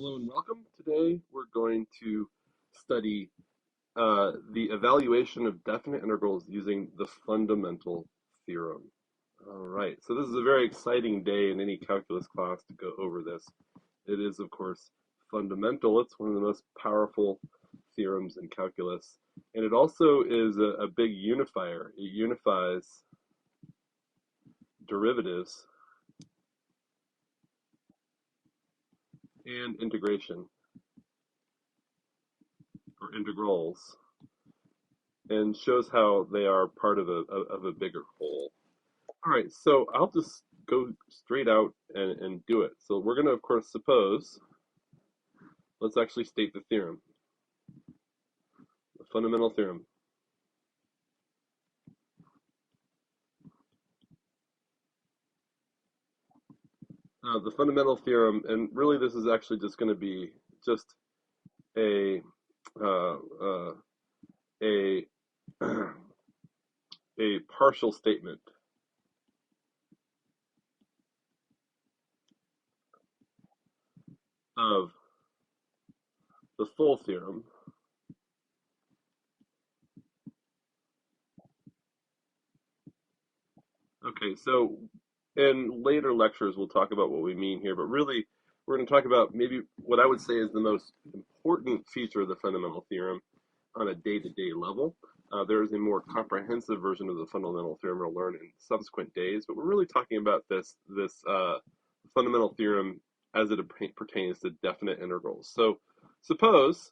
Hello and welcome. Today we're going to study the evaluation of definite integrals using the fundamental theorem. All right, so this is a very exciting day in any calculus class to go over this. It is, of course, fundamental. It's one of the most powerful theorems in calculus. And it also is a big unifier. It unifies derivatives and integration or integrals and shows how they are part of a bigger whole. All right, so I'll just go straight out and do it. So we're going to, of course, suppose, let's actually state the theorem, the fundamental theorem. The fundamental theorem, and really this is actually just going to be just a uh, uh, a a partial statement of the full theorem. Okay, so in later lectures we'll talk about what we mean here, but really we're going to talk about maybe what I would say is the most important feature of the fundamental theorem on a day-to-day level. There is a more comprehensive version of the fundamental theorem we'll learn in subsequent days, but we're really talking about this fundamental theorem as it pertains to definite integrals. So suppose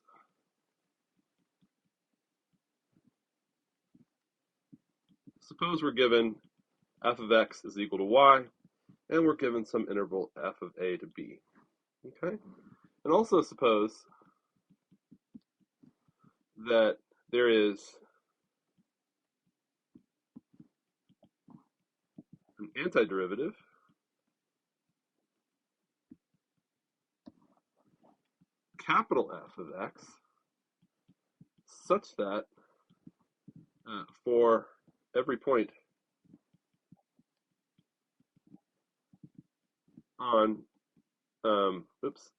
we're given f of x is equal to y, and we're given some interval f of a to b. Okay, and also suppose that there is an antiderivative capital F of x such that for every point on,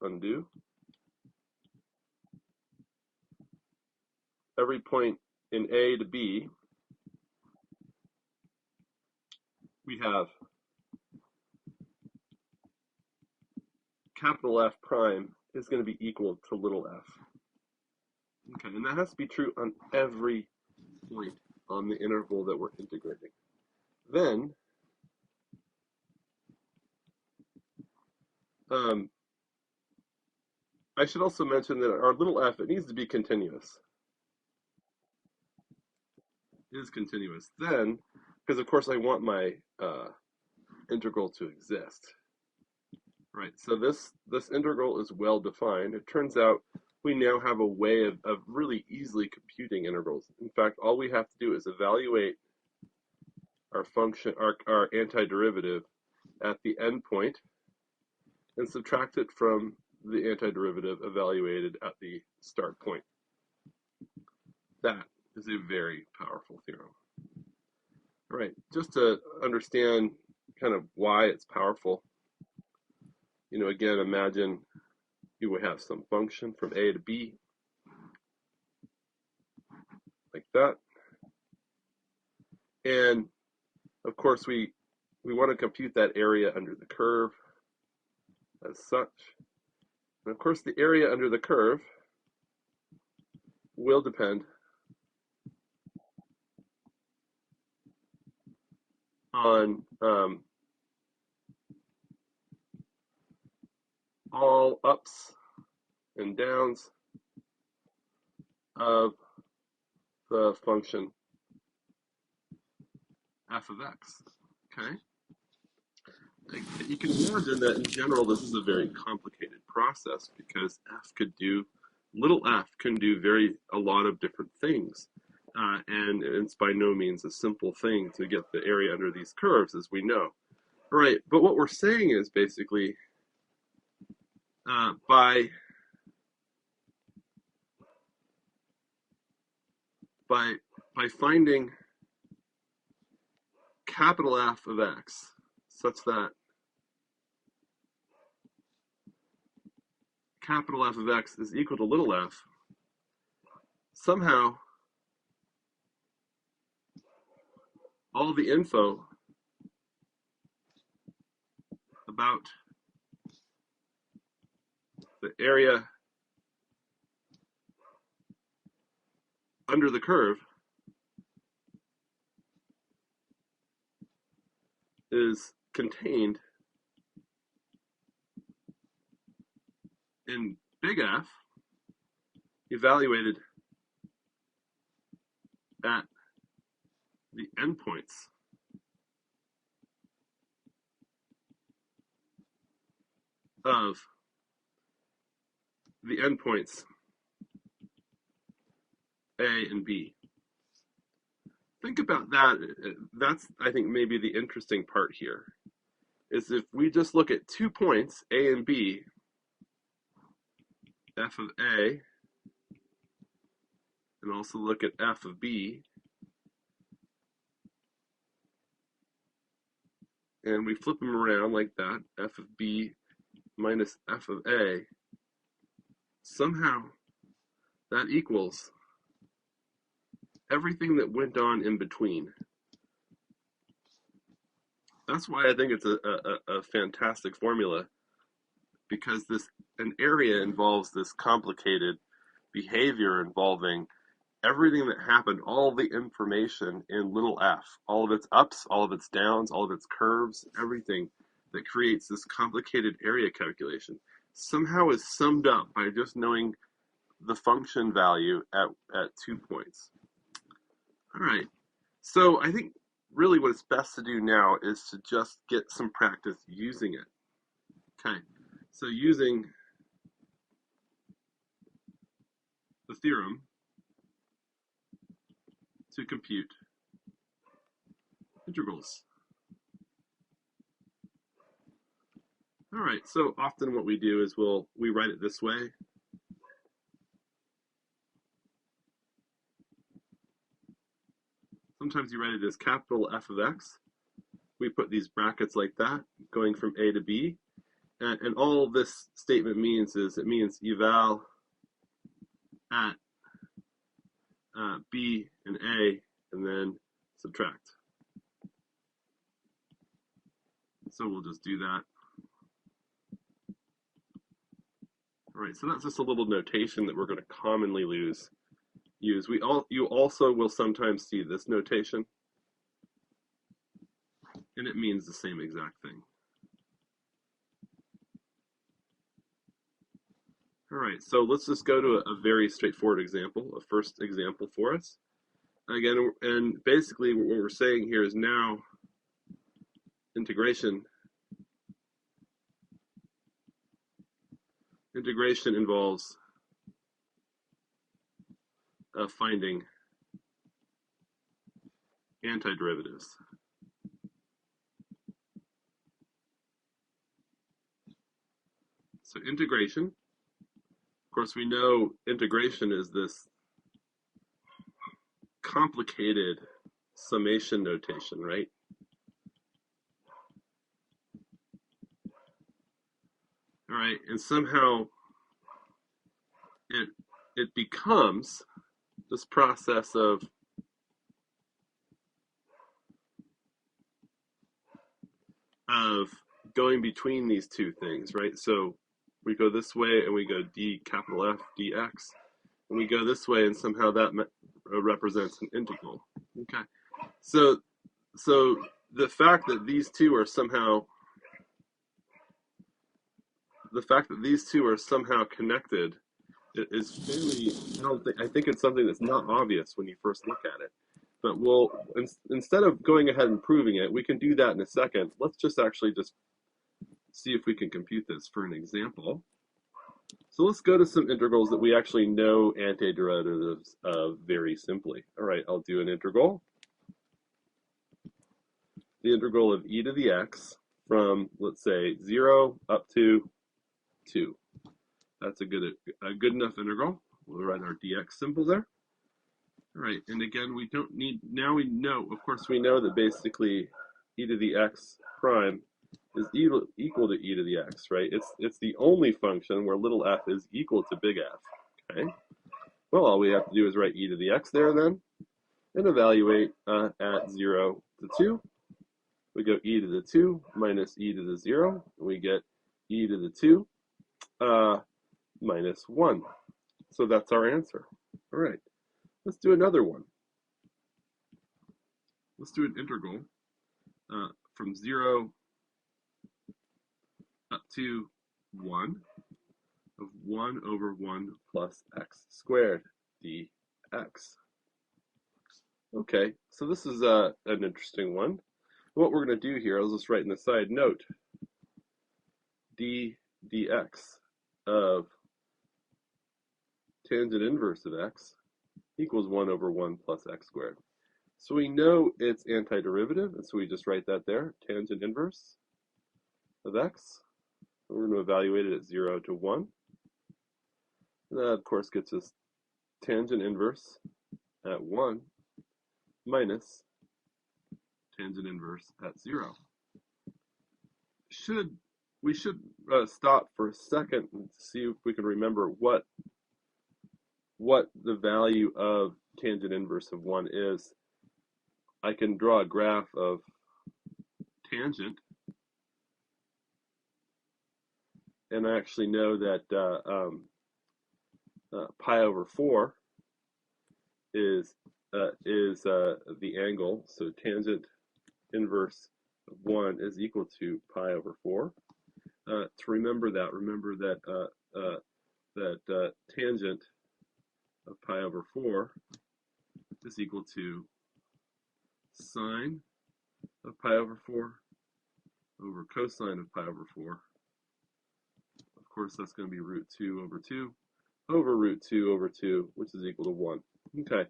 undo, every point in A to B, we have capital F prime is going to be equal to little f. Okay, and that has to be true on every point on the interval that we're integrating. Then, I should also mention that our little f, it needs to be continuous. It is continuous. Then, because of course I want my integral to exist. Right, so this integral is well defined. It turns out we now have a way of really easily computing integrals. In fact, all we have to do is evaluate our function, our antiderivative at the endpoint and subtract it from the antiderivative evaluated at the start point. That is a very powerful theorem. All right, just to understand kind of why it's powerful, again, imagine you would have some function from A to B, like that. And of course, we want to compute that area under the curve as such. And of course, the area under the curve will depend on all ups and downs of the function f of x. Okay? You can imagine that in general this is a very complicated process because little f can do a lot of different things. And it's by no means a simple thing to get the area under these curves, as we know. All right, but what we're saying is basically by finding capital F of x such that capital F of x is equal to little f, somehow all the info about the area under the curve is contained in big F, evaluated at the endpoints of the endpoints A and B. Think about that. That's, I think, maybe the interesting part here, is if we just look at 2 points, A and B, f of A, and also look at f of B, and we flip them around like that, f of B minus f of A, somehow that equals everything that went on in between. That's why I think it's a fantastic formula, because an area involves this complicated behavior involving everything that happened, all the information in little f, all of its ups, all of its downs, all of its curves, everything that creates this complicated area calculation somehow is summed up by just knowing the function value at 2 points. All right, so I think really what it's best to do now is to just get some practice using it. Okay, so using the theorem to compute integrals. All right, so often what we do is we write it this way. Sometimes you write it as capital F of x. We put these brackets like that, going from A to B. And all this statement means is it means eval at B and A, and then subtract. So we'll just do that. All right, so that's just a little notation that we're going to commonly use. You also will sometimes see this notation, and it means the same exact thing. All right, so let's just go to a very straightforward example, a first example for us. Again, and basically what we're saying here is now integration involves finding antiderivatives. So integration, of course, we know integration is this complicated summation notation, right? All right, and somehow it becomes this process of going between these two things, right? So we go this way and we go d capital F dx, and we go this way and somehow that represents an integral. Okay, so the fact that these two are somehow connected is fairly, I think it's something that's not obvious when you first look at it. But instead of going ahead and proving it, we can do that in a second. Let's just actually just see if we can compute this for an example. So let's go to some integrals that we actually know antiderivatives of very simply. All right, I'll do an integral. The integral of e to the x from, let's say, 0 up to 2. That's a good enough integral. We'll write our dx symbol there. All right, and again, we don't need, now we know, of course, we know that basically e to the x prime is equal to e to the x, right? It's the only function where little f is equal to big F, okay? Well, all we have to do is write e to the x there then, and evaluate at 0 to 2. We go e to the 2 minus e to the 0, and we get e to the 2 minus 1. So that's our answer. All right, let's do another one. Let's do an integral from 0 up to 1 of 1 over 1 plus x squared dx. Okay, so this is an interesting one. What we're going to do here, I'll just write in the side note, d dx of tangent inverse of x equals 1 over 1 plus x squared. So we know it's antiderivative, and so we just write that there, tangent inverse of x. We're going to evaluate it at 0 to 1. And that, of course, gets us tangent inverse at 1 minus tangent inverse at 0. We should stop for a second and see if we can remember what the value of tangent inverse of 1 is. I can draw a graph of tangent, and I actually know that pi over 4 is the angle, so tangent inverse of 1 is equal to pi over 4. To remember that tangent of pi over 4 is equal to sine of pi over 4 over cosine of pi over 4. Of course, that's going to be root 2 over 2 over root 2 over 2, which is equal to 1. Okay,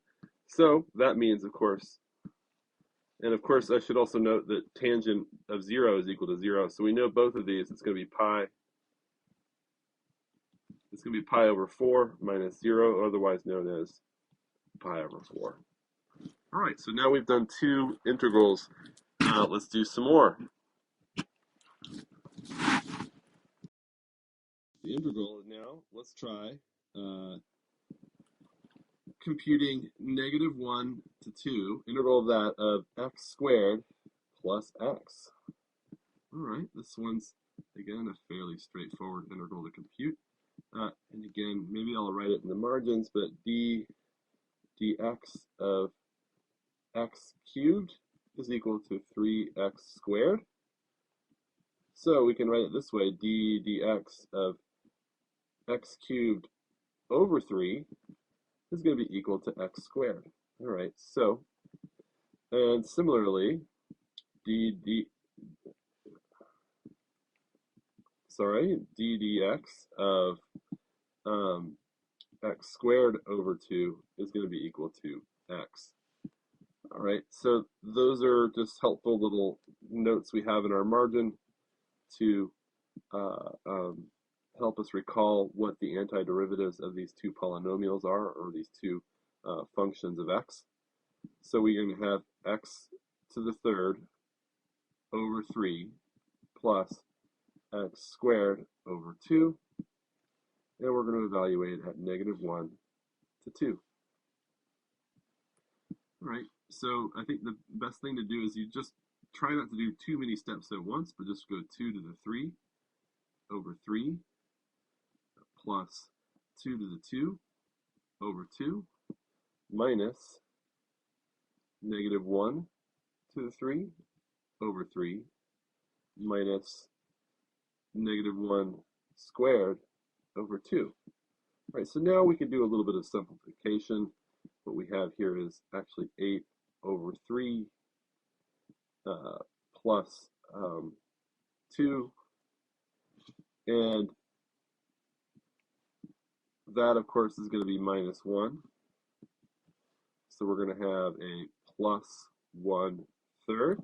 so that means, of course, and of course, I should also note that tangent of 0 is equal to 0. So we know both of these, it's going to be pi. It's going to be pi over 4 minus 0, otherwise known as pi over 4. All right, so now we've done 2 integrals. Let's do some more. The integral now, let's try computing -1 to 2, integral of that of x squared plus x. All right, this one's, again, a fairly straightforward integral to compute. And again, maybe I'll write it in the margins, but dx of x cubed is equal to 3x squared. So we can write it this way, dx of x cubed over 3 is going to be equal to x squared. All right, so, and similarly, ddx of x squared over 2 is going to be equal to x. All right, so those are just helpful little notes we have in our margin to help us recall what the antiderivatives of these 2 polynomials are, or these 2 functions of x. So we're going to have x to the third over 3 plus x squared over 2, and we're going to evaluate at -1 to 2. All right, so I think the best thing to do is you just try not to do too many steps at once, but just go 2 to the 3 over 3 plus 2 to the 2 over 2 minus -1 to the 3 over 3 minus -1 squared over 2. All right, so now we can do a little bit of simplification. What we have here is actually 8 over 3 plus 2, and that, of course, is going to be -1. So we're going to have a +1/3,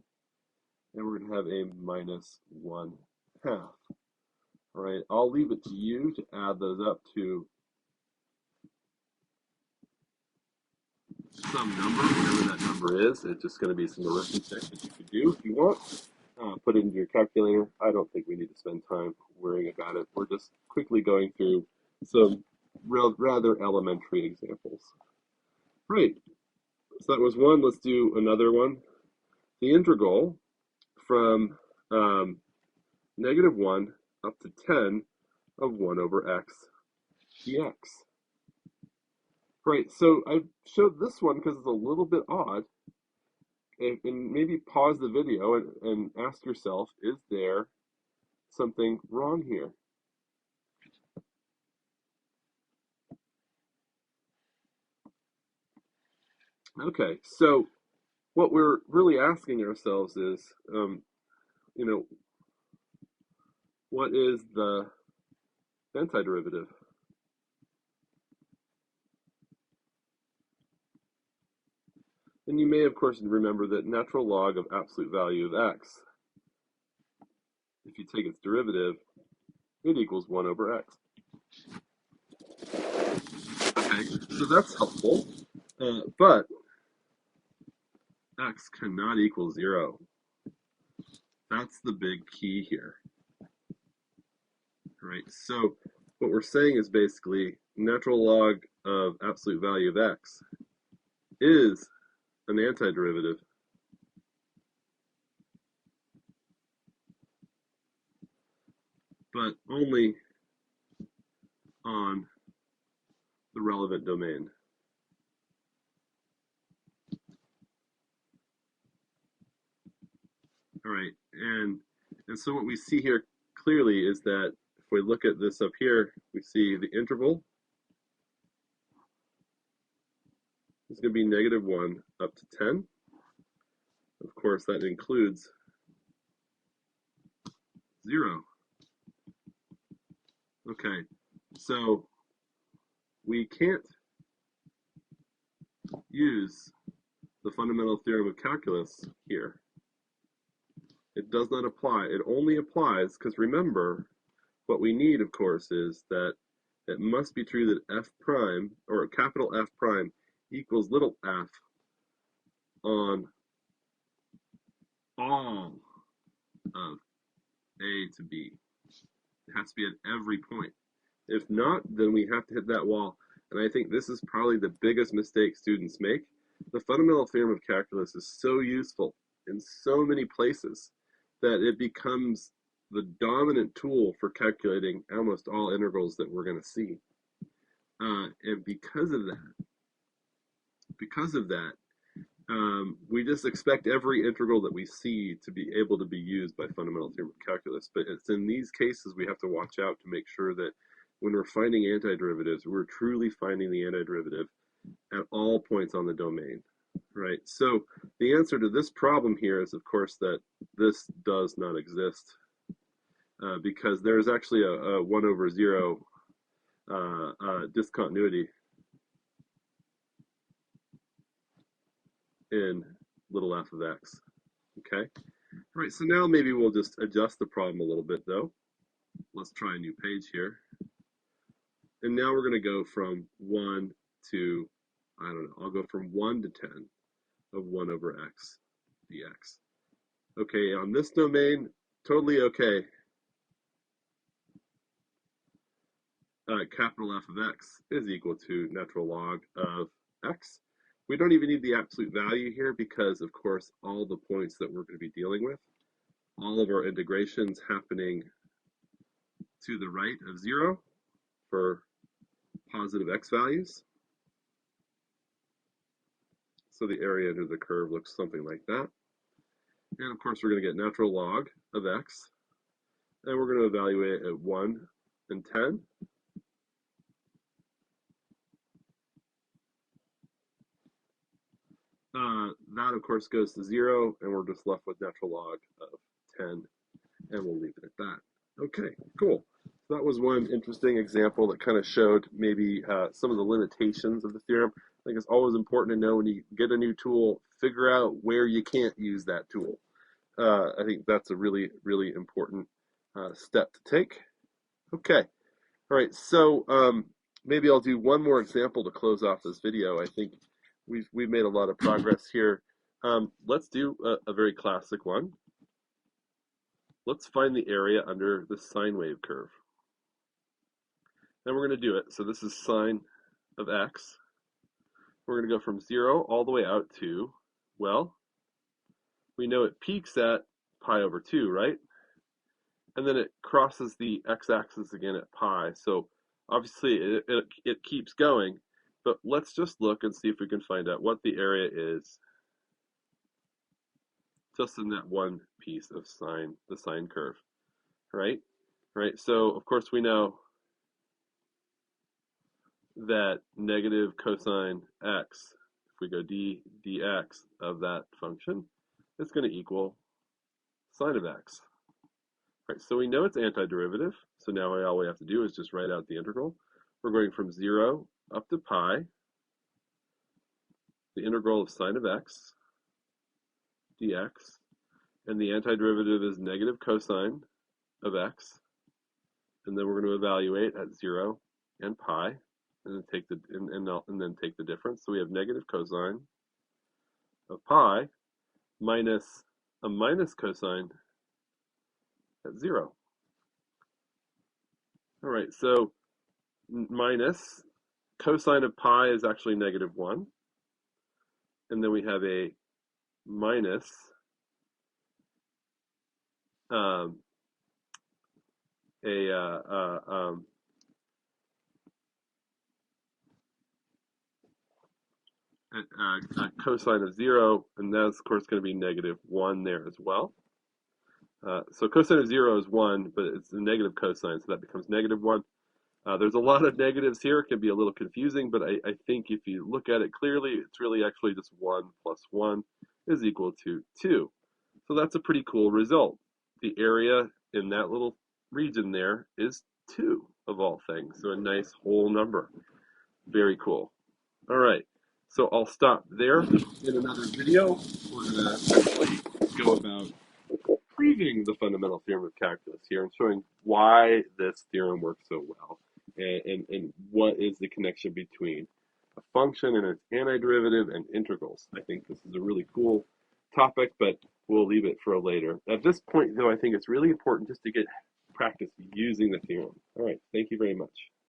and we're going to have a -1/2. All right, I'll leave it to you to add those up to some number, whatever that number is. It's just going to be some arithmetic that you could do if you want. put it into your calculator. I don't think we need to spend time worrying about it. We're just quickly going through some rather elementary examples. Right, so that was one. Let's do another one. The integral from -1 up to 10 of 1 over x dx. Right, so I showed this one because it's a little bit odd. And maybe pause the video and ask yourself, is there something wrong here? Okay, so what we're really asking ourselves is, you know, what is the antiderivative? And you may, of course, remember that natural log of absolute value of x, if you take its derivative, it equals 1 over x. Okay, so that's helpful, but x cannot equal 0. That's the big key here, right? So what we're saying is basically natural log of absolute value of x is an antiderivative. But only on the relevant domain. All right, and so what we see here clearly is that if we look at this up here, we see the interval is going to be -1 up to 10. Of course, that includes 0. Okay, so we can't use the fundamental theorem of calculus here. It does not apply. It only applies because remember, what we need, of course, is that it must be true that f prime, or capital F prime, equals little f on all of A to B. It has to be at every point. If not, then we have to hit that wall. And I think this is probably the biggest mistake students make. The fundamental theorem of calculus is so useful in so many places that it becomes the dominant tool for calculating almost all integrals that we're going to see. And because of that, we just expect every integral that we see to be able to be used by fundamental theorem of calculus. But it's in these cases we have to watch out to make sure that when we're finding antiderivatives, we're truly finding the antiderivative at all points on the domain, right? So the answer to this problem here is, of course, that this does not exist because there's actually a 1 over 0 discontinuity in little f of x, okay? All right, so now maybe we'll just adjust the problem a little bit, though. Let's try a new page here. And now we're going to go from 1 to, I don't know, I'll go from 1 to 10 of 1 over x dx. Okay, on this domain, totally okay. Capital F of x is equal to natural log of x. We don't even need the absolute value here because, of course, all the points that we're going to be dealing with, all of our integrations happening to the right of 0 for positive x values. So the area under the curve looks something like that. And of course, we're going to get natural log of x. And we're going to evaluate it at 1 and 10. That, of course, goes to 0, and we're just left with natural log of 10, and we'll leave it at that. Okay, cool. So that was one interesting example that kind of showed maybe some of the limitations of the theorem. I think it's always important to know when you get a new tool, figure out where you can't use that tool. I think that's a really, really important step to take. Okay, all right, so maybe I'll do one more example to close off this video. I think we've made a lot of progress here. Let's do a very classic one. let's find the area under the sine wave curve. And we're going to do it. So this is sine of x. We're going to go from 0 all the way out to, well, we know it peaks at pi over 2, right? And then it crosses the x-axis again at pi. So obviously it keeps going, but let's just look and see if we can find out what the area is just in that one piece of the sine curve, right? Right. So of course we know that negative cosine x, if we go dx of that function, is going to equal sine of x. Right, so we know it's antiderivative, so now all we have to do is just write out the integral. We're going from 0 up to pi, the integral of sine of x dx, and the antiderivative is negative cosine of x, and then we're going to evaluate at 0 and pi, and then take the difference. So we have negative cosine of pi minus a minus cosine at 0. All right, so minus cosine of pi is actually negative 1. And then we have a minus cosine of 0, and that's of course going to be negative 1 there as well. So cosine of 0 is 1, but it's a negative cosine, so that becomes negative 1. There's a lot of negatives here. It can be a little confusing, but I think if you look at it clearly, it's really actually just 1 plus 1 is equal to 2. So that's a pretty cool result. The area in that little region there is 2 of all things, so a nice whole number. Very cool. All right, so I'll stop there. In another video, we're going to actually go about proving the fundamental theorem of calculus here and showing why this theorem works so well and what is the connection between a function and its antiderivative and integrals. I think this is a really cool topic, but we'll leave it for later. At this point, though, I think it's really important just to get practice using the theorem. All right, thank you very much.